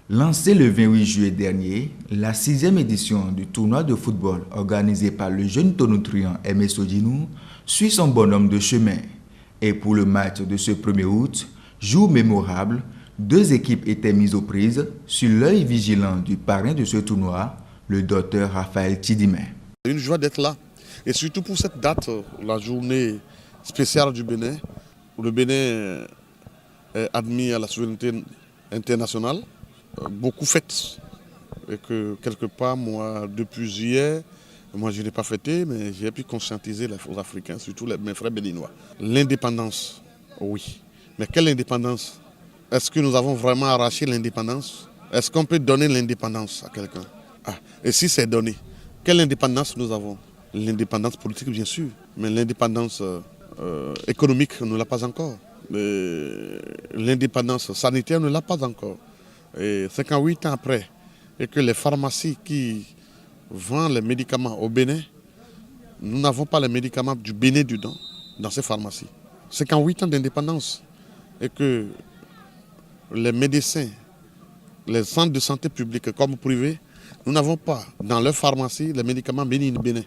Lancé le 28 juillet dernier, la 6e édition du tournoi de football organisé par le jeune tonoutrian Aimé Sodinou suit son bonhomme de chemin. Et pour le match de ce 1er août, jour mémorable, deux équipes étaient mises aux prises sur l'œil vigilant du parrain de ce tournoi, le docteur Raphaël Tidimé. C'est une joie d'être là, et surtout pour cette date, la journée spéciale du Bénin, où le Bénin est admis à la souveraineté internationale. Beaucoup fêtent, et que quelque part, moi, depuis hier, moi je n'ai pas fêté, mais j'ai pu conscientiser les Africains, surtout mes frères béninois. L'indépendance, oui. Mais quelle indépendance? Est-ce que nous avons vraiment arraché l'indépendance? Est-ce qu'on peut donner l'indépendance à quelqu'un? Et si c'est donné, quelle indépendance nous avons? L'indépendance politique, bien sûr, mais l'indépendance économique ne l'a pas encore. L'indépendance sanitaire ne l'a pas encore. Et 58 ans après, et que les pharmacies qui vendent les médicaments au Bénin, nous n'avons pas les médicaments du Bénin dedans, dans ces pharmacies. 58 ans d'indépendance, et que les médecins, les centres de santé publics comme privés, nous n'avons pas dans leurs pharmacies les médicaments Bénin.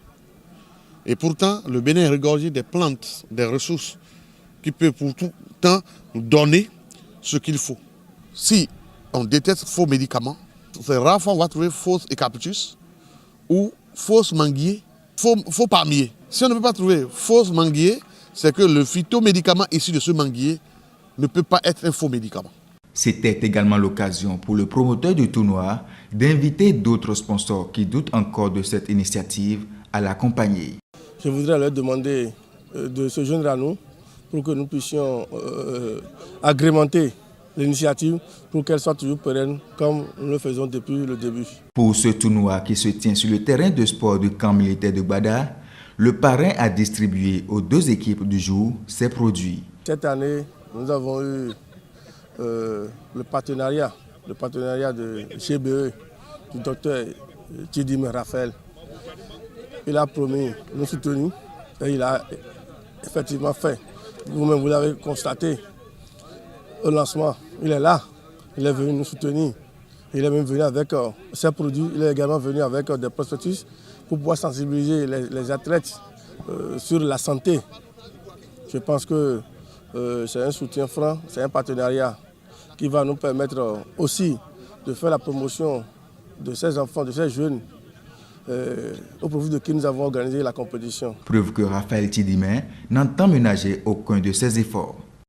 Et pourtant, le Bénin est regorgé des plantes, des ressources qui peuvent pour tout temps nous donner ce qu'il faut. Si on déteste faux médicaments, c'est rare fois on va trouver faux eucalyptus ou faux manguier, faux palmier. Si on ne peut pas trouver faux manguier, c'est que le phytomédicament issu de ce manguier ne peut pas être un faux médicament. C'était également l'occasion pour le promoteur du tournoi d'inviter d'autres sponsors qui doutent encore de cette initiative à l'accompagner. Je voudrais leur demander de se joindre à nous pour que nous puissions agrémenter l'initiative pour qu'elle soit toujours pérenne comme nous le faisons depuis le début. Pour ce tournoi qui se tient sur le terrain de sport du camp militaire de Bada, le parrain a distribué aux deux équipes du jour ses produits. Cette année, nous avons eu le partenariat de GBE, du docteur Tidimé Raphaël. Il a promis de nous soutenir et il a effectivement fait. Vous-même, vous l'avez constaté. Au lancement, il est là, il est venu nous soutenir. Il est même venu avec ses produits, il est également venu avec des prospectus pour pouvoir sensibiliser les athlètes sur la santé. Je pense que c'est un soutien franc, c'est un partenariat qui va nous permettre aussi de faire la promotion de ces enfants, de ces jeunes, au profit de qui nous avons organisé la compétition. Preuve que Raphaël Tidimé n'entend ménager aucun de ses efforts.